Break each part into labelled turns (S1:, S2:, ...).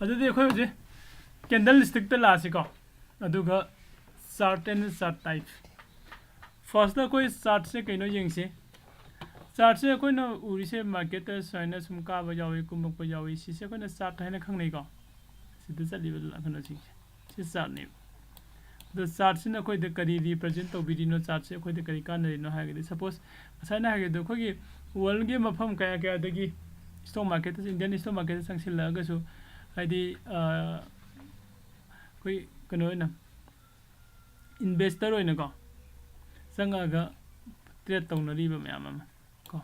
S1: ꯑꯗꯨꯗꯤ ꯑꯩꯈꯣꯏ ꯍꯧꯖꯤꯛ ꯀꯦꯟꯗꯜ ꯁ꯭ꯇꯤꯛꯇ ꯂꯥꯛꯑꯁꯤꯀꯣ ꯑꯗꯨꯒ chart and chart type first ꯑꯩꯈꯣꯏ ꯆꯥꯔꯠꯁꯦ ꯀꯩꯅꯣ ꯌꯦꯡꯁꯤ ꯆꯥꯔꯠꯁꯦ ꯑꯩꯈꯣꯏꯅ ꯎꯔꯤꯁꯦ ꯃꯥꯔꯀꯦꯠꯇ ꯁꯨꯃꯥꯏꯅ ꯁꯨꯝ ꯀꯥꯕ ꯌꯥꯎꯏ ꯀꯨꯝꯃꯛꯄ ꯌꯥꯎꯏ ꯁꯤꯁꯦ ꯑꯩꯈꯣꯏꯅ ꯆꯥꯔꯠ ꯍꯥꯏꯅ ꯈꯪꯅꯩꯀꯣ ꯁꯤꯗ ꯆꯠꯂꯤꯕ ꯀꯩꯅꯣꯁꯤꯡꯁꯦ ꯁꯤ ꯆꯥꯔꯠꯅꯦꯕ ꯑꯗꯣ ꯆꯥꯔꯠꯁꯤꯅ ꯑꯩꯈꯣꯏꯗ ꯀꯔꯤ ꯔꯤꯄ꯭ꯔꯖꯦꯟ ꯇꯧꯕꯤꯔꯤꯅꯣ ꯆꯥꯔꯠꯁꯦ ꯑꯩꯈꯣꯏꯗ ꯀꯔꯤ ꯀꯥꯟꯅꯔꯤꯅꯣ ꯍꯥꯏꯔꯒꯗꯤ ꯁꯄꯣꯁ ꯉꯁꯥꯏꯅ ꯍꯥꯏꯒꯗꯣ ꯑꯩꯈꯣꯏꯒꯤ ꯋꯥꯔꯜꯒꯤ ꯃꯐꯝ ꯀꯌꯥ ꯀꯌꯥꯗꯒꯤ ꯁ꯭ꯇꯣꯛ ꯃꯥꯔꯀꯦꯠꯇ ꯏꯟꯗꯤꯌꯟ ꯁ꯭ꯇꯣꯛ ꯃꯥꯔꯀꯦꯠꯇ ꯆꯪꯁꯤꯜꯂꯛꯑꯒꯁꯨ ꯍꯥꯏꯗꯤ ꯑꯩꯈꯣই ꯀꯩꯅꯣ ꯑꯣꯏꯅ इन्वेस्टर होइनको चंगागा ट्रेड तौनरीब मैम अमा को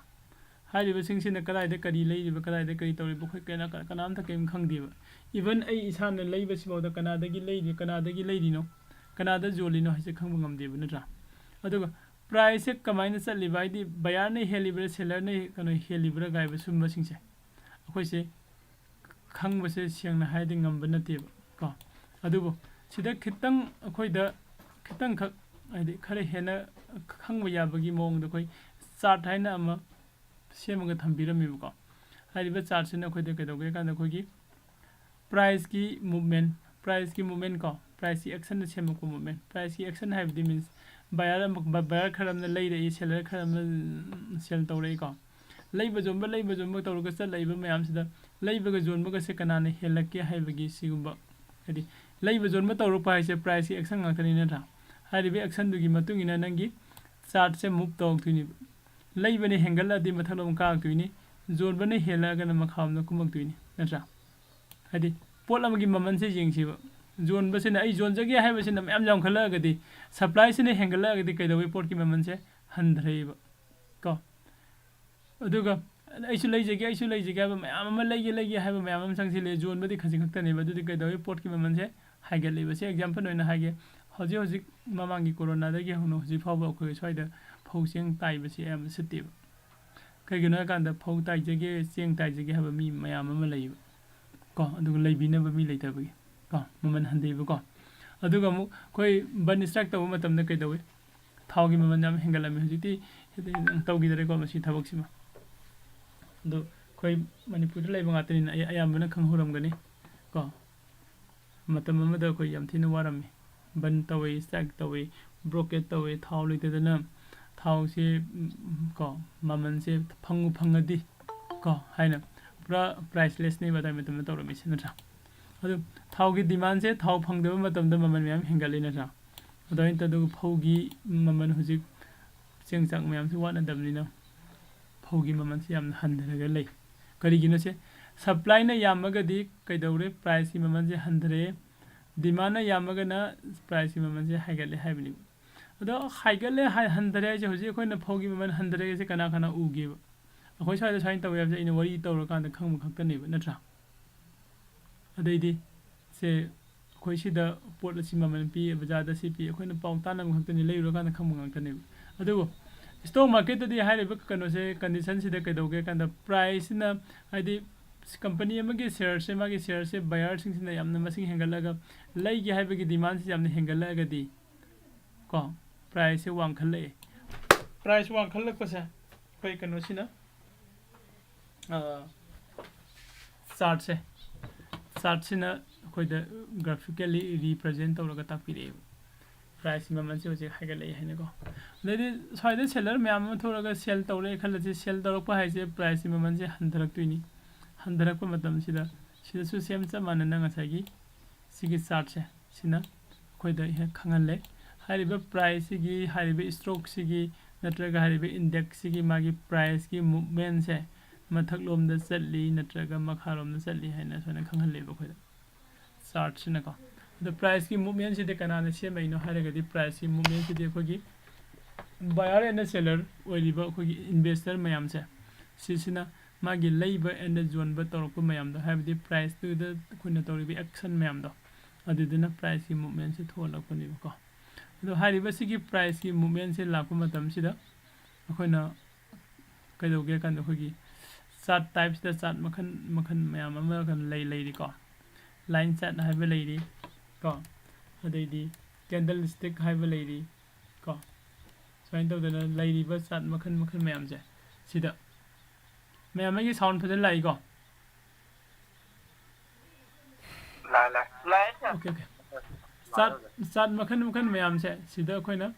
S1: हारिबा सिंगसिना कदाइदा करी लेरिबा कदाइदा करी तौरिबा खै केना कनामता केम खंगदिबा इवन आई इसाना लेइबा सिबाउदा कनादगी लेरिनो कनादा जोलिनो हाइसे खंबा ngamदिबा नत्रा अदुगा प्राइस से कमाइना चलिबा आइदि बायर ने हेलिब्रा सेलर ने कनो हेलिब्रा गाइबा सुमबा सिंगसे अखोइसे खंबसे सियंगना हाइदि ngamba नतेबा को अदुबो सिदा खितंग अखोइदा खितंग खक आइदि खरे हेना खंबा याबगी मोंगदा खoi चार्ट हाइना अमा सेमगा थंबिरमिबको हाइरिबा चार्ट सिना अखोइदा कदोगे कांदा खोगी प्राइस की मूवमेंट को प्राइस की एक्शन सेमको मूवमेंट प्राइस की एक्शन हाइबदि मीन्स बायर खरमना लेइरई सेलर खरमना सेल तौरई को लेइबा जोंबा तौरगा चलैबा मयाम सिदा लेइबगा जोंबगा से कनाने हेलके हाइबगी सिगुंबा हाइदि लेइबा जोंबा तौरपा हाइसे प्राइस की एक्शन गातनी नथा हाइरिबे एक्शन दुगी मतुंगिना नंगी चार्ट से मूव तौक्तुनि लेइबने हेंगलदि मथलोम काक्तुनि जोंबने हेलागना मखामना कुमक्तुनि नथा हाइदि पोट अमगी ममन से येंगसिबा जोन बसेना आई जोन जगे हाइबसिना मयाम जाम खलगदि सप्लाई से हेंगलगदि कैदवे पोट की ममन से हंद्रेबा को अदुगा आइसु लेइजगे हाइबा मयाम अमा लेगे हाइबा मयाम अमा संगसिले जोन बदि खसि खक्तनेबा दुदि कैदवे पोट की ममन से हाइगलेबा से एग्जांपल ओइना हाइगे हजि ममांगी कोरोना दगे हुनो हजि फावबा अखोय स्वाइदा फौसेंग ताइबसे याम सितेबा कैगिनो कांदा फौ ताइजगे चेंग ताइजगे हाइबा मी मयाम अमा लेइबा को अदुगा लेबिनबा मी लेतबगी को ममन हंदेबा को अदुगा मु कोई बन स्ट्राइक तब मतमदा कैदवे थावगी ममन याम हेंगलमे हजिति तौगिदरे को मसी थबकसिमा दो कोई मणिपुर लेबा गातनी अयामबना खंगहोरमगनी को मतम अमदा कोई याम थिना वारमि बन तवे स्ट्राइक तवे ब्रोकेट तवे थाव लेतदना थाव से को ममन से फंगदी को हाइना पूरा प्राइसलेस नहीं बताए मतम तौरमिस नथा अदु थाव की डिमांड से थाव फंगदब मतम ममन मैम हेंगली नथा अदोइन तदु फौगी ममन हुजिक चेंगचाक मैम से वानदबनिना फौगी ममन से याम हंधरगा लै करिगिनो से सप्लाई न यामगदि कैदौरे प्राइस की ममन से हंधरे डिमांड न यामगना प्राइस की ममन से हाइगले हाइबनि अदो हाइगले हंधरे जे हुजिक कोइना फौगी ममन हंधरे से कना कना उगेबा अखोई साइड साइन तव याबजे इन वरी तौरकांदा खंग खक्तनेबा नत्रा अदैदि से अखोई सिदा पोट असि ममन पि बजारदा सि पि अखोइना पाउ तानम खक्तनि लेरुकांदा खंग खक्तनेबा अदुबो स्टॉक मार्केट दि हाइरेबा कनो से कंडीशन सिदा कैदौगे कांदा प्राइस ना हाइदि कंपनी अमगे शेयर से बायर सिंगसिना यामना मसिंग हेंगलगा लैगे हाइबगी डिमांड से यामना हेंगलगदि को प्राइस से वांखले प्राइस वांखलकपसे कोई कनो सिना चार्ट से ना कोई ग्राफिकली रिप्रेजेंट तौरगा ताकपिरे प्राइस ममन से होजे हाइगले हैनको लेदि साइड सेलर मैम थोरगा सेल तौरे खलजे सेल तौरपा हाइजे प्राइस ममन से हंधरक्तुइनि हंधरक्पा मतम सिदा सिदासु सेम च मानना ngसागी सिगी चार्ट से सिना कोइदा हे खंगले हारिबा प्राइस सिगी हारिबा स्टॉक सिगी नत्रगा हारिबा इंडेक्स सिगी मागी प्राइस की मूवमेंट से मथक लोमदा चली नत्रगा मखारोमदा चली हैना सोना खंगलेबा खोइदा चार्ट सिना को द प्राइस की मूवमेंट से कनाने सेमैनो हारगदि प्राइस की मूवमेंट से खोगी बायर एंड सेलर ओइलिबा खोगी इन्वेस्टर मयाम से सिसिना मागी लेइबा एंड जोनबा तौरको मयाम दो हाबदि प्राइस तु द खुना तौरिबि एक्शन मयाम दो अदुदना प्राइस की मूवमेंट से थोलकनिबा को दो हारिबा सिगी प्राइस की मूवमेंट से लाको मतम सिदा अखोइना कैदोगे कांद खोगी चार्ट टाइप्स द चार्ट मखन मयाम अमा कन लेइरि को लाइन चार्ट हाइबा लेइरि को अदैदि कैंडल स्टिक हाइबा लेइरि को साइन तौदना लेइरिबा चार्ट मखन मयाम से सिदा मैम की साउंड फजन लाई को Okay, okay. Start makhan mayam se sida khoi na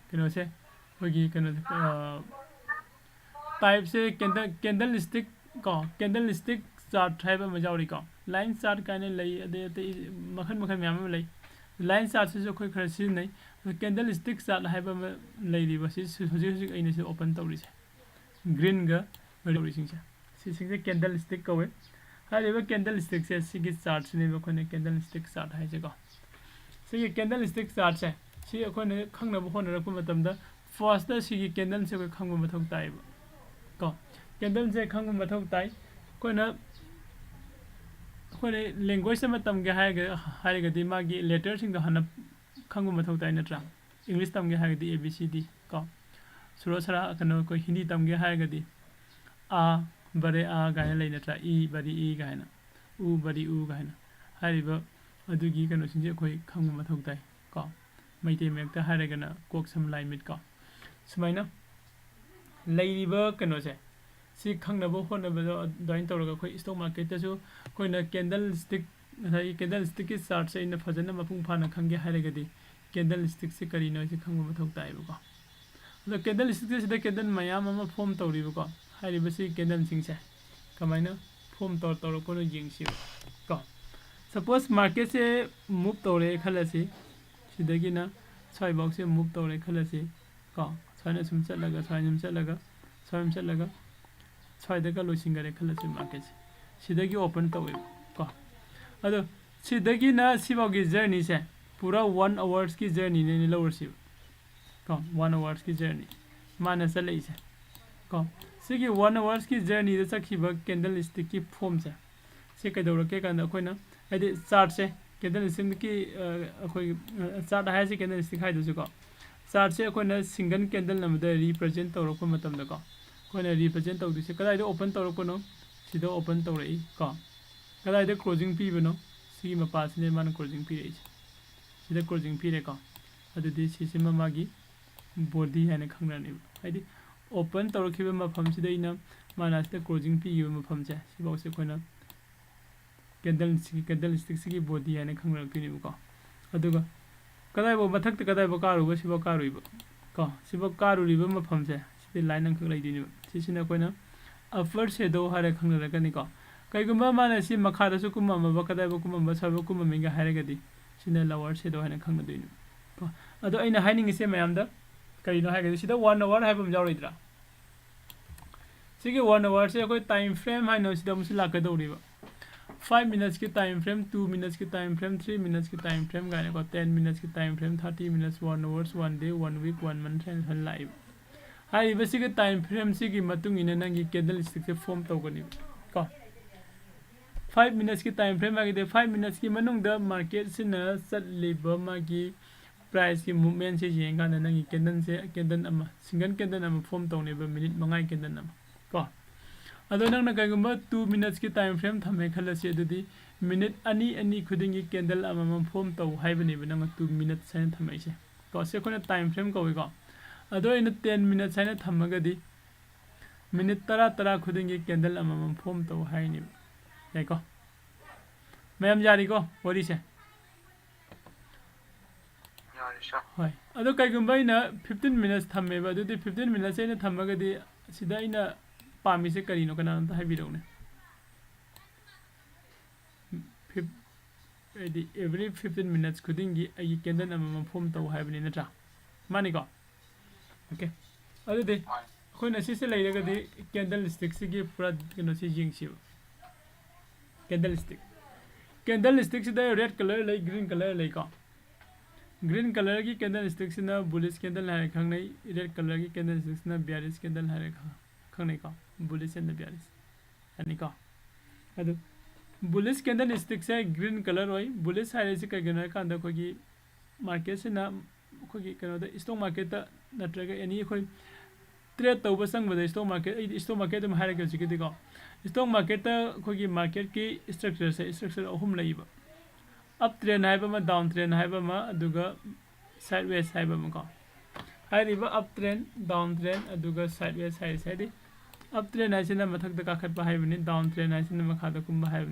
S1: kino se hogi kino type se candlestick ko candlestick chart thaiba ma jawri ko line chart kaine lei ade te makhan mayam lei line chart se khoi khar sin nei candlestick chart haiba ma lei ri ba si hoji aina se open tawri se green ga ri sing se candlestick ko we हाइबा candlestick से सिगी chart ने बखने candlestick chart है जेको सिगी candlestick chart से सि अखने खंगनब होनरक मतमदा first दा सिगी कैंडल से खंगब मथौ ताइब को कैंडल से खंगब मथौ ताइ कोना कोने लैंग्वेज से मतम गे हाइगा दि मागी लेटर सिंग द हन खंगब मथौ ताइ नत्रा इंग्लिश तम गे हाइगा दि एबीसीडी को सुरो सरा कनो को हिंदी तम गे हाइगा दि आ बरे आ गायना लेना नत्रा ई बरी ई गायना उ बरी उ गायना हारिबा अदुगी कनो सिंजे खोई खंगु मथौ ताइ को मैते मेक्ता हारेगना कोक सम लाइन मिट को सुमाइना लैरिबा कनो से सि खंगनबो होनबो दोइन तौरगा खोई स्टॉक मार्केट तसु कोइना कैंडल स्टिक की चार्ट से इन फजन मपुंग फाना खंगे हारेगदी कैंडल स्टिक से करिनो से खंगु मथौ ताइबो को द कैंडल स्टिक से कैंडल मयाम अमा फॉर्म तौरिबो को हाइबसी कैंडल सिंसे कमाइना फॉर्म तौर को यिंगसि को सपोज मार्केट से मूव तौरे खलसी सिदगिना स्वाइ बॉक्स से मूव तौरे खलसी को स्वाइना सुम चलगा स्वाइना चलगा स्वाइम चलगा स्वाइदगा लोसिंगरे खलसी मार्केट सिदगी ओपन तौवे को अदो सिदगिना सिबागी जर्नी से पूरा 1 आवर्स की जर्नी ने लवरसी को 1 आवर्स की जर्नी माना चलै से को सिगी 1 आवर्स की जर्नी द सखिबा कैंडल स्टिक की फॉर्म से कदौरके कान अखोइना आदि चार्ट से कैंडल स्टिक की अखोइ चार्ट हाय से कैंडल स्टिक हाइदसु को चार्ट से अखोइना सिंगल कैंडल नमदा रिप्रेजेंट तौरको मतम द को कोइना रिप्रेजेंट तौदिसे कदाइ द ओपन तौरको नो सिदा ओपन तौरई को कदाइ द क्लोजिंग पीबनो सिगी मपासने मान क्लोजिंग पीरै सिदा क्लोजिंग पीरे को अदुदि सिसिमा मागी बॉडी हैने खंगनानि हाइदि ओपन तौरखिबा मफम सिदैना मानासते क्लोजिंग पीगिबा मफम से सिबावसे कोइना कैंडल स्टिक सिगी बॉडी हैने खंगरखिनि को अदुगा कदाइबो मथक कदाइबो कारुबा सिबो कारुइबो को सिबो कारुरिबा मफम से सिदे लाइन अंक लैदिनि सिसिना कोइना अपर शेडो हारे खंगरकनि को कैगुम्बा मानासि मखादसु कुममबा कदाइबो कुममबा सबो कुममिंगा हारेगदि सिना लोअर शेडो हैने खंगदोइनु को अदो अइना हाइनिंगिसे मयामदा करिनो हाइगदि सिदा 1 आवर हाइबम जावरिद्रा सिगे 1 आवर से कोई टाइम फ्रेम हाइनो सिदा मुसि लाकदौरिबा 5 मिनट्स की टाइम फ्रेम 2 मिनट्स की टाइम फ्रेम 3 मिनट्स की टाइम फ्रेम गाने को 10 मिनट्स की time frame 30 minutes 1 hours 1 day 1 week 1 month हन लाइव हाइबा सिगे टाइम फ्रेम सिगी मतुंग इन नंगी कैंडल स्टिक से फॉर्म तौगनि को 5 मिनट्स की टाइम फ्रेम आगे 5 मिनट्स की मनुंग द मार्केट सिना चलिबा मागी प्राइस की मूवमेंट से येंगा नंगी कैंडल से कैंडल अमा सिंगल कैंडल अमा फॉर्म तौनेबा मिनिट मंगाई कैंडल अमा को अदो नंगना कइगुम्बा 2 मिनट्स की टाइम फ्रेम थमे खलसी अदुदी मिनिट अनि अनि खुदिंगी कैंडल अमा फॉर्म तौ हाइबनि बनंग 2 मिनट्स साइन थमैसे को से कोना टाइम फ्रेम कोइ को अदो इन 10 मिनट्स साइन थमगदी मिनिट 10 खुदिंगी कैंडल अमा फॉर्म तौ हाइनि याइको मैम जारी को वरी से होय अदो कइगुम्बा इन 15 मिनट्स थमेबा अदुदी 15 मिनट्स साइन थमगदी सिदा इन पामी से करीनो कना त हाइबिरौने एवरी 15 मिनट्स खुदिंगी आई कैंडल अमम फॉर्म तौ हाइबनि नत्रा मानि को ओके अदुदे खोइना सिसे लैरगदि कैंडल स्टिक सिगी पूरा कनो सि जिंगसि कैंडल स्टिक सिदा रेड कलर लै ग्रीन कलर लै को ग्रीन कलर की कैंडल स्टिक सिना बुलिश कैंडल हाय खंगनै रेड कलर की कैंडल स्टिक सिना बियरिश कैंडल हाय खंगनै को बुलिश एंड बियरिश अनि को अदु बुलिश कैंडल स्टिक से ग्रीन कलर होय बुलिश हाय से कगना कांदा खोगी मार्केट से ना खोगी कनो द स्टॉक मार्केट ता नत्रगा एनी खोई ट्रेड तौबा संगबदा स्टॉक मार्केट में हायरगे सिकि को स्टॉक मार्केट ता खोगी मार्केट की स्ट्रक्चर अहुम लैबा अप ट्रेंड हाइबा मा डाउन ट्रेंड हाइबा मा अदुगा साइडवेज हाइबा मा को हाइरिबा अप ट्रेंड डाउन ट्रेंड अदुगा साइडवेज हाइ साइडि अप ट्रेंड है मथक काखट है डाउन ट्रेंड है मखा कुंभ है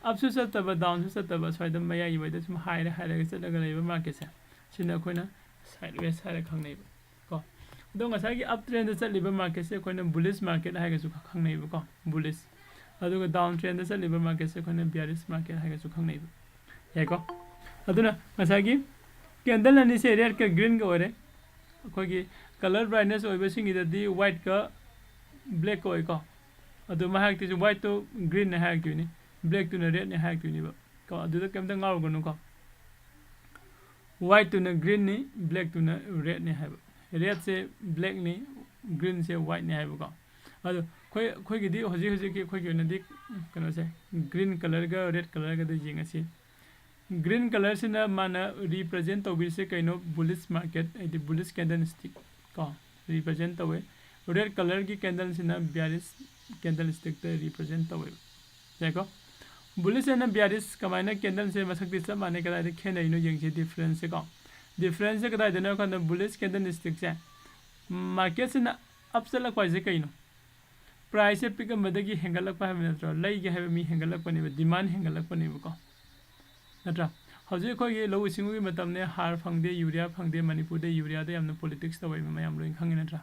S1: अपसु चतब डाउन चतब स्वाद मयाई वैद सूम हाई चलग मार्केट से अखोना साइड वेस्ट है खानेब को अप ट्रेंड चलीब मार्केट से अखोना बुलिश मार्केट है खानेब को बुलिश डाउन ट्रेंड चलीब मार्केट से अखोना बियरिश मार्केट है खानेब याको कैंडल अनी से रेड का ग्रीन का ओरे अखोगी कलर ब्राइटनेस होइबसिंगिददी व्हाइट का ब्लैक को इको अदु महाक्तिसु व्हाइट तो ग्रीन ने हाक्तिनि ब्लैक तो रेड ने हाक्तिनि बा को अदु केमता गाउगनु को व्हाइट तो ग्रीन नि ब्लैक तो रेड ने हाब रेड से ब्लैक नि ग्रीन से व्हाइट ने हाब को अदु खोइगिदी होजि होजि की खोइगिनदी कनो से ग्रीन कलर का रेड कलर का जिंगसी ग्रीन कलर से माना रिप्रेजेंट तौबीसे कहीं bullish market bullish candle stick को रिप्रेजेंट तौवे रेड कलर की कैंडल से बियरिश कैंडल स्टिक रिप्रेजेंट तौवे देखो बुलिश एंड बियरिश कमायना कैंडल से मसक सब माने कदाई खेनो यंगसे डिफरेंस से को डिफरेंस से कदाई बुलिश कैंडल स्टिक से मार्केट से अप चलक्पाइसे कहीं प्राइस से पिकमदगी हेंगलक्पा है नत्र लैगे है मी हेंगलक्पने डिमांड हेंगलक्पने को नत्रा हजे अखोई लौ सिंगुगी मतमने हार फंगदे यूरिया फंगदे मणिपुर यूरिया यामना पॉलिटिक्स तवै मयाम लोइन खंगे नत्रा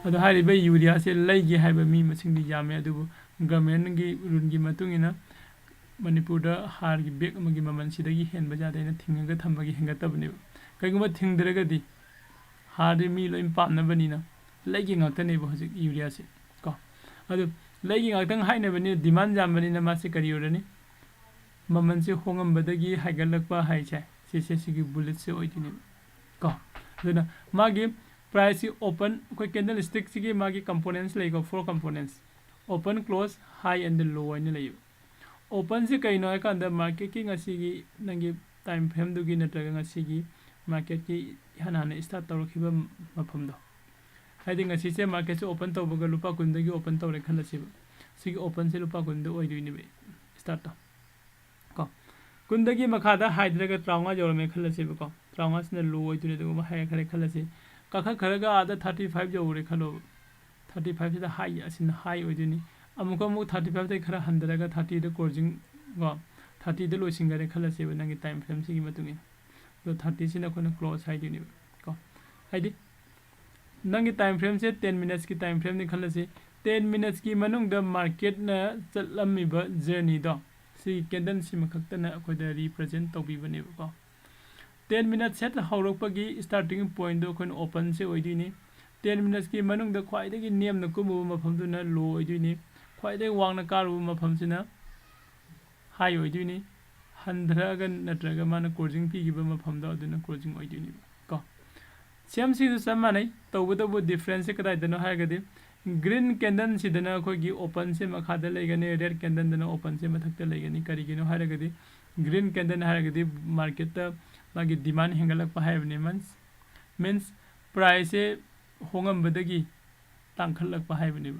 S1: अदो हारिबे यूरिया से लैगे हाइबे मी मसिंगदि यामे अदुबु गवर्नमेंट की रूल की मतुंगिना मणिपुर हार की बेग अमगी ममन सिदगी हेनबा जादेना थिंगगा थंबगी हेंगतबने कइगुम थिंगदरगदि हार मी लोइन पामनबनिना लैगे ngaktaneबो हजे यूरिया से को अदु लैगे ngaktang हाइनबनि डिमांड जामबनिना मासे करियोरनि ममन से होंगमबदगी हाइगलक्पा हाइसे से बुलेट से ओइदिने को अदुना मागी प्राइस की ओपन कोई कैंडल स्टिक की मागी कंपोनेंट्स लेको 4 components open close high and low आइने लेयो ओपन से कइनो है कांदा मार्केट की ngasi की नंगी टाइम फ्रेम दुगी नत्रगा ngasi की मार्केट की हनाने स्टार्ट तौरखिबा मफम दो हाइदि ngasi से मार्केट से ओपन तौबगा लुपा कुंदगी ओपन तौरे खलसिबा सिगी ओपन से लुपा कुंद ओइदिने बे स्टार्ट को कुंदगी मखादा हाइद्रगा त्राउंगा जोरमे खलसिबा को त्राउंगा से लो ओइदिने दुगमा हाय खरे खलसि कखा खरगा आदा 35 जोरे खलो 35 से हाई असिन हाई ओइदिने अमुक 35 से खरा हंदरगा 30 द क्लोजिंग को 30 द लोसिंगरे खलसिबा नंगी टाइम फ्रेम सिगी मतुंगी तो 30 सिना कोन क्लोज हाइदिने को हाइदि नंगी टाइम फ्रेम से 10 मिनट्स की टाइम फ्रेम नि खलसि 10 मिनट्स की मनुंग द मार्केट न चलमिबा जर्नी दो सी कैंडल सिम खक्तना अखोदा रिप्रेजेंट तौबीबने को 10 मिनट सेट हौरकपगी स्टार्टिंग पॉइंट दो कोन ओपन से ओइदिनी 10 मिनट्स की मनुंग द ख्वाइदगी नेम न कुमु मफमदुना लो ओइदिनी ख्वाइदगी वांगना कारु मफमसिना हाई ओइदिनी हंद्रगा नत्रगा माना क्लोजिंग पीगिबा मफमदा अदुना क्लोजिंग ओइदिनी को सेम सी समानै तौबदबो डिफरेंस से कदाइ दनो हायगदि ग्रीन कैंडल सिदना अखोगी ओपन से मखादा लेगने रेड कैंडल दना ओपन से मथक्ता लेगने करिगिनो हायगदि ग्रीन कैंडल हायगदि मार्केट मागी डिमांड हेंगलक पाहायबने मीन्स प्राइस से होंगमबदगी तांखलक पाहायबने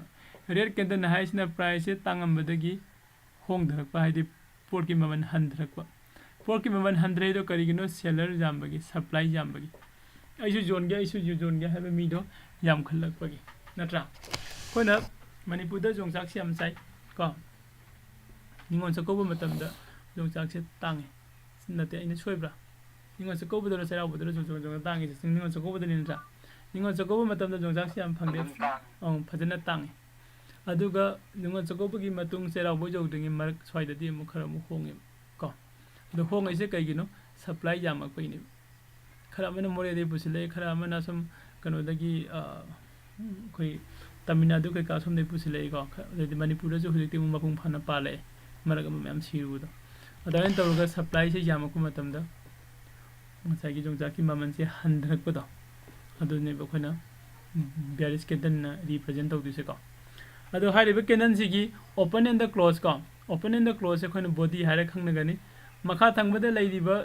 S1: रेड कैंडल हाइसना प्राइस से तांगमबदगी होंगधरक पाहायदि पोर्ट की ममन हंधरक पोर्ट की ममन हंधरे दो करिगिनो सेलर जामबगी सप्लाई जामबगी ऐसु जोन गया ऐसु जोन गया है मीदो याम खलक पगी नत्रा कोना मणिपुर जोंचाक से हम चाइ को निंगोन चकोब मतमदा जोंचाक से तांगे नते अइने सोइब्रा निंगोन चकोब दरो सेरावबदरो जोंचाक तांगे से निंगोन चकोब दनि नत्रा निंगोन चकोब मतमदा जोंचाक से हम फंगदे फजना तांगे अदुगा निंगोन चकोब की मतुंग सेरावबो जोगदंगे मरक स्वाइददि मु खरा मु होंगे को दो होंगैसे कइगिनो सप्लाई जामक पइने खरा मन मोरेदे पुसिले खरा मन सम कनोदगी कोई तमिलनाडु के कासम दे पुसिले को मणिपुर जो हुजिति मपुंग फाना पाले मरग मैम सिरुदो अदाइन तौरगा सप्लाई से यामको मतमदा मसागी जोंजाकी ममन से हंधरकपदो अदुने बखना बियरिश कैंडल रिप्रेजेंट तौदिसे को अदो हारिबे कैंडल सिगी ओपन एंड द क्लोज को ओपन एंड द क्लोज से खन बॉडी हारे खंगनगनी मखा थंगबदे लैदिबा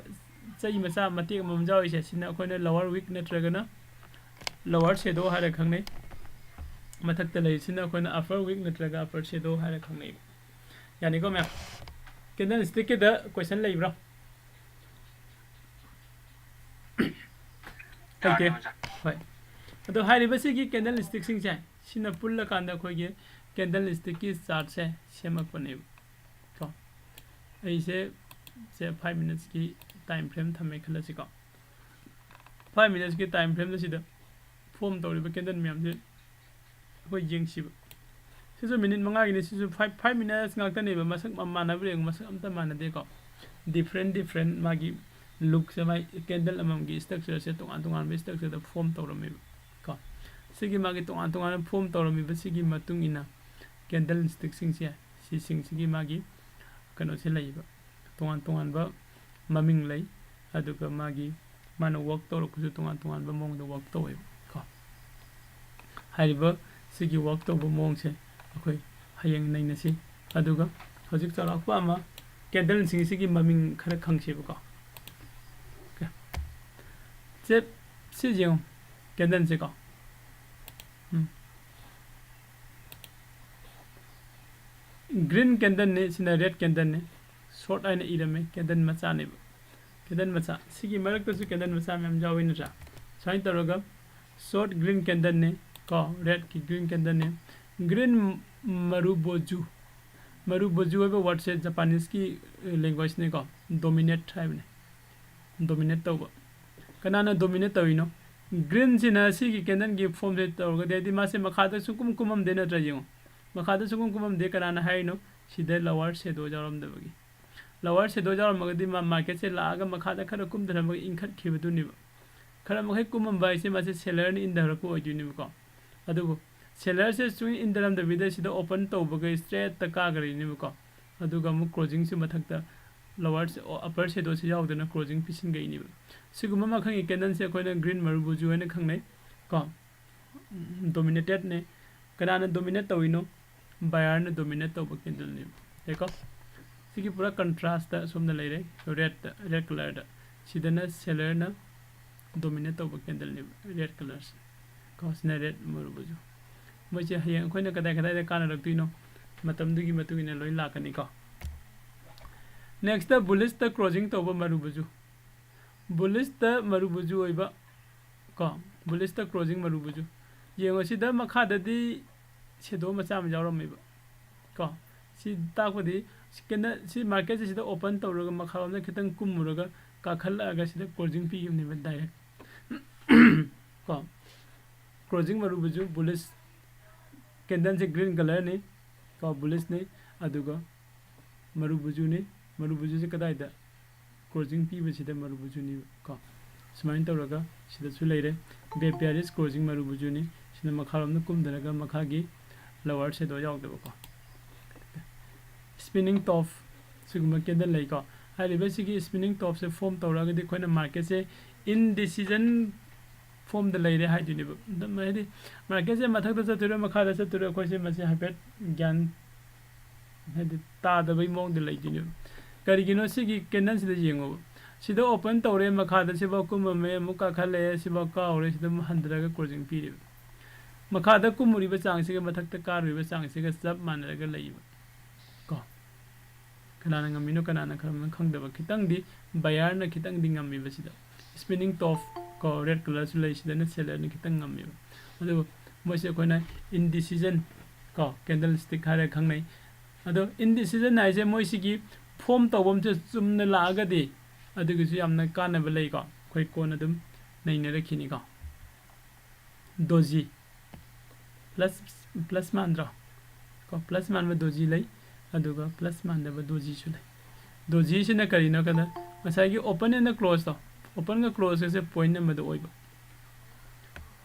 S1: चई मसा मतेक ममजावइसे सिना खन लोअर वीक नत्रगना लोअर शेडो हारे खंगनै मथक्ता लैसिना खन अपर वीक नत्रगा अपर शेडो हारे खंगनै यानी को मैं कैंडल स्टिक के द क्वेश्चन लैब्रा ओके हाय अदो हारिबे सिगी कैंडल स्टिक सिंग चाइ सिना पुल्ला कांदा खोगे कैंडलस्टिक की चार्ट से सेमकपने को ऐसे 5 मिनट्स की टाइम फ्रेम थमे खलसिको 5 मिनट्स की टाइम फ्रेम से फॉर्म तौर कैंडल मैम से अखोई येंगसिब सिसु मिनट मंगागिनी सिसु 5 मिनट्स ngaktaneब मसक मानबरे मसक अमता मानदेको डिफरेंट मागी लुक से माई कैंडल अममगी स्ट्रक्चर से तोंगान स्ट्रक्चर द फॉर्म तौरमेब को सिगी मागी तोंगान फॉर्म तौरमेब सिगी मतुंग इना कैंडल स्टिक सिंग से सिगी मागी कनो से लइब तोंगान बा ममिंग लई अदुगा मागी मानो वर्क तौरकुसु तोंगान बा मोंग द वर्क तौवेब को हाइब सिगी वर्क तौब मोंग से अखोई हयेंग नैनसी अदुगा हजिक चलाकपा अमा कैंडल सिंगी ममिंग खरा खंगसेब को से जें कैंडल से को ग्रीन कैंडल ने सिना रेड कैंडल ने शॉर्ट आइन इरमे कैंडल मचा ने कैंडल मचा सिगी मरक तो कैंडल मचा मैम जावे नजा साइन तरोगा शॉर्ट ग्रीन कैंडल ने को रेड की ग्रीन कैंडल ने ग्रीन मरुबोजू है वर्ड से जापानीज की लैंग्वेज ने को डोमिनेट ट्राइब ने डोमिनेट तब कनाना डोमिनेट तविनो ग्रीन सिना सिगी कैंडल की फॉर्म से तौरगा देदी मासे मखादा सुकुम कुमम देना ट्राइयो मखादा सुकुम कुमम दे कनाना हाइनो सिदे लोअर शेडो जारम दबगी लोअर शेडो जारम मगदी मार्केट से लागा मखादा खरा कुम धरम इंखत खिबदुनिब खरा मखै कुमम बाइसे मासे सेलर नि इंदरको ओइदुनिब को अदुबो सेलर से सुइन इंदरम दबिदा सिदा ओपन तौबगा स्ट्रेट त कागरिनिब को अदुगा मु क्लोजिंग से मथकता लोअर से अपर शेडो से यावदना क्लोजिंग पिसिन गइनिब सिगुमा मखंगी कैंडल से कोइना ग्रीन मरुबुजु हैन खंगनै को डोमिनेटेड ने कनाना डोमिनेट तविनो बायर ने डोमिनेट तौब कैंडल ने देखो सिगी पूरा कंट्रास्ट सोमना लेरे रेड कलर दा सिदना सेलर ना डोमिनेट तौब कैंडल ने रेड कलर्स को सिना रेड मरुबुजु मोइसे हयें खोइना कदाय काना रक्तिनो मतमदुगी मतुगिना लोइ लाकनी को नेक्स्ट बुलिश द क्लोजिंग तौब मरुबुजु बुलिश द मरुबुजु ओइबा को बुलिश द क्लोजिंग मरुबुजु येंगो सिदा मखाददी शेडो मचा म जावरमेबा को सि ताकबदी कैंडल सि मार्केट सिदा ओपन तौरगा मखावना खितंग कुमुरगा काखलगा सिदा क्लोजिंग पिगिमनेबा डायरेक्ट को क्लोजिंग मरुबुजु बुलिश कैंडल से ग्रीन कलर ने को बुलिश ने अदुगा मरुबुजु से कदाइदा क्लोजिंग पीबसिदा मरुबुजुनी को सुमाइन तौरगा सिदा सु लेरे बेपियारिस क्लोजिंग मरुबुजुनी सिदा मखारमना कुमदरगा मखागी लोअर शेडो यावदबो को स्पिनिंग टॉप सिगुमा कैंडल लै को हारिबा सिगी स्पिनिंग टॉप से फॉर्म तौरगा दि खोइना मार्केट से इनडिसीजन फॉर्म द लेरे हाइदिनिबो दमहेदि मार्केट से मथक चतुर मखादा चतुर खोइसे मसे हाइपेट ज्ञान हेदि तादबै मोंग द लैदिनिबो करिगिनो सिगी कैंडल सिदा येंगो सिदा ओपन तौरे मखादा सिबा कुममे मुका खले सिबा काउरे सिदा हंदरगा क्लोजिंग पीरिब मखादा कुमुरिबा चांगसिगा मथकता कारुइबा चांगसिगा सब मानरगा लैबा को कनाना ngamiनो कनाना खरम खंगदबा खितंगदि बायर न खितंगदि ngamiबा सिदा स्पिनिंग टॉप को रेड कलर सु लै सिदा न सेलर न खितंग ngamiबा अदो मोइसे कोइना इनडिसीजन को कैंडल स्टिक हारे खंगनै अदो इनडिसीजन नाइजे मोइसिगी फॉर्म तौबम से चुमना लागदि अदुगसु यामना कानबा लै को खोइ कोन अदुम नैना रखिनि को दोजी प्लस मानद्रो को प्लस मानबा दोजी लै अदुगा प्लस मानदबा दोजी सु लै दोजी सिना करिनो कदा मसाइगी ओपन एंड क्लोज तो ओपन का क्लोज से पॉइंट नंबर ओइबा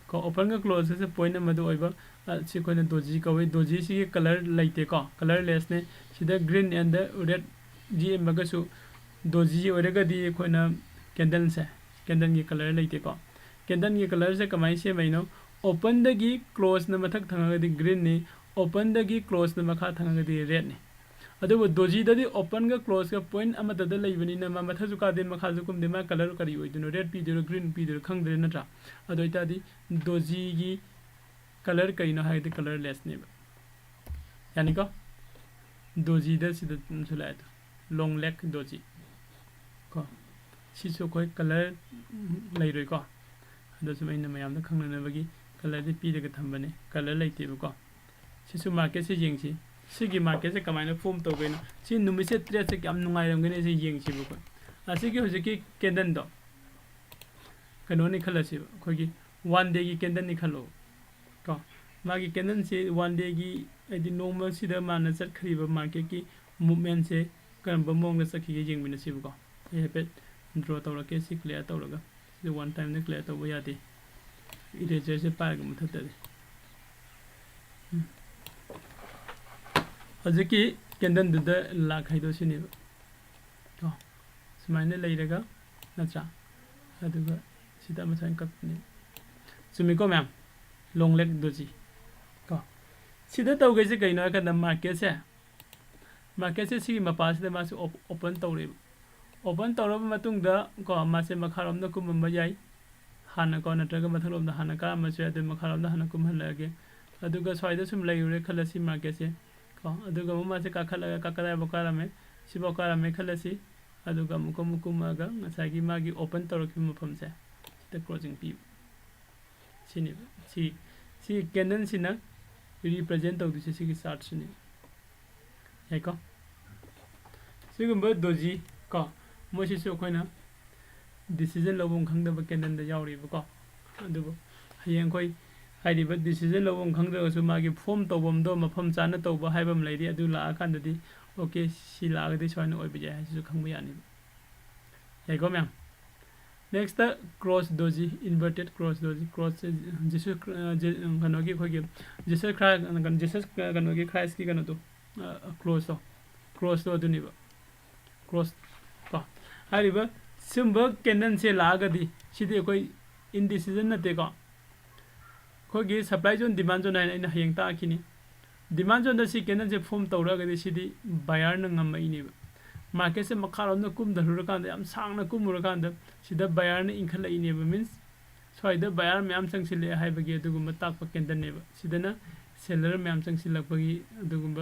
S1: को ओपन का क्लोज से पॉइंट नंबर ओइबा सि कोइना दोजी कवै दोजी सि कलर लैते को कलर लेस ने सिदा ग्रीन एंड रेड जी मगसु दोजी ओरेगदी खोइना कैंडल से कैंडल की कलर लेते को कैंडल की कलर से कमाई से मैनो ओपन दगी क्लोज न मथक थंगदी ग्रीन ने ओपन दगी क्लोज न मखा थंगदी रेड ने अदुबो दोजी ददी ओपन का क्लोज का पॉइंट अमतद लैबनी न मथजु का दे मखा जुकुम दे मा कलर करी ओइदनो रेड पीदिरो ग्रीन पीदिरो खंगदरे नत्रा अदोइतादी दोजी की कलर करिनो हाइदे कलर लेस ने यानी को दोजी द सिदा सुलाय long leg doji ko sisu koi color lairoi ko ado sumaina mayam da khangna bagi color de pi daga thambane color laite ko सिसु market से येंग सिगी market से कमायना फॉर्म तौगेनो सि नुमित से ट्रेड से काम नुंगायरमगने से येंग सिबको असिगी हुजिकी कैंडल दो कनोनी खलसी खोगी 1 डे की कैंडल नि खलो को मागी कैंडल से 1 डे की एदि नॉर्मल सिदा माना चटखरिबा मार्केट की मूवमेंट से करम बमोंग सखी येंग बिना सिबको ये पे ड्रॉ तौरके सि क्लियर तौरगा सि वन टाइम ने क्लियर तौबो यादे इरेजर से पारग मुथतदे हजकी कैंडल दुद लाख हाइदो सिनेबा को सुमाइने लेरगा नत्रा अदुगा सिदा मसाइन कपने सुमिको मैम लॉन्ग लेग दोजी को सिदा तौगे से कइनो का मार्केट से सी मपास दे मासे ओपन तौरे ओपन तौरब मतुंगदा को मासे मखारम द कुमम याई हाना को नत्रगा मथलोम द हाना का मसे दे मखारम द हाना कुम हलगे अदुगा स्वाइदा सुम लेयुरे खलसी मार्केट से को अदुगा मासे का खलगा का कदा बकारा में सिबोकारा में खलसी अदुगा मुकुमागा ngसागी मागी ओपन तौरक मफम से द क्लोजिंग पी सिनि सी कैंडल सिना रिप्रेजेंट तौदिसे सिगी चार्ट सिनि याइको सिगुम्बा दोजी को मोसिसु अखोइना डिसीजन लबों खंगदब कैंडल द यावरिबको अदुबो हयें खोइ हाइदिबा डिसीजन लबों खंगदगसु मागी फॉर्म तौबम दो मफम चाना तौबा हाइबम लैदि अदु ला खानदि ओके सी लागदि स्वाइन ओइबजे हाइसु खंगबो यानि याइको मैम next cross doji inverted cross doji cross जिसु कनोगी खोगे जिसस कनोगी क्राइस्ट की कनो तो क्रॉस तो अदुनिबा क्रॉस को हारिबा सिम्बा कैंडल से लागदी सिदि कोई इनडिसीजन नते को खोगी सप्लाई जोन डिमांड जोन आइन हयेंग ताखिनी डिमांड जोन द कैंडल से फॉर्म तौरगदी सिदि बायर न ngamaini मार्केट से मखारों न कुम धरुरकांद याम सांगना कुमुरकांद सिदा बायर न इंखलाइने मीन्स स्वाइदा बायर मैम संगसिले हाइबगी अदुगुम ताकप कैंडल नेब सिदना सेलर मैम संगसिलपगी अदुगुम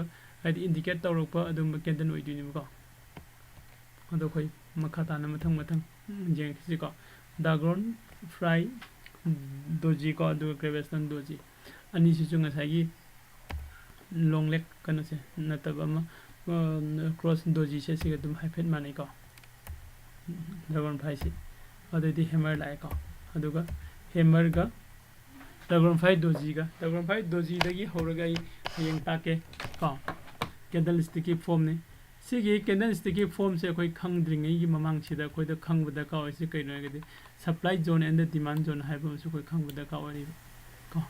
S1: हाइदि इंडिकेट तौरप अदुगुम कैंडल ओइदुनिबको अदो खोइ मखाताना मथंग जेंगसिको दाग्रोन फ्राई दोजी को अदु क्रेवेस्टन दोजी अनि सिसु ngसागी लॉन्ग लेग कनो से नतबमा क्रॉस दोजी से सिग तुम हाइफेट माने को ड्रैगन फ्लाई से अदि हैमर लाए को अदुगा हैमर का ड्रैगन फ्लाई दोजी दगी होरगा हयेंग ताके को कैंडल स्टिकी फॉर्म ने सिगी कैंडल स्टिकी फॉर्म से कोई खंगद्रिंगै की ममांग सिदा कोई द खंगबदा का ओइसे कइनोगदि supply zone and demand zone हाइबमसु कोई खंगबदा का ओरि को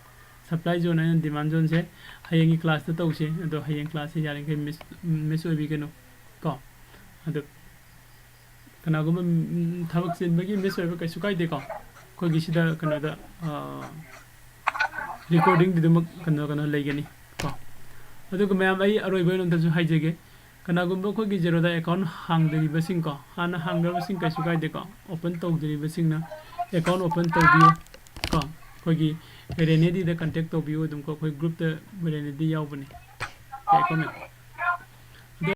S1: supply zone and demand zone से हयेंगी क्लास त तौसे अदो हयेंग क्लास से यारेंगे मिस ओबी केनो को अदो कनागुम थबक सिनबगी मिस ओबे कैसु काइदे को कोगी सिदा कनदा रिकॉर्डिंग दिदमक कनो लेगनी को अदो मैम आई अरोइबे नंतसु हाइजेगे कनागुम कोगी जेरोदा अकाउंट हांगदरिबसिंग को हाना हांगदरबसिंग कैसु काइदे को ओपन तौदरिबसिंग ना अकाउंट ओपन तौबियो को कोगी रेनेदी द कांटेक्ट तौबियो दुम को कोई ग्रुप द रेनेदी यावबने याइको मैम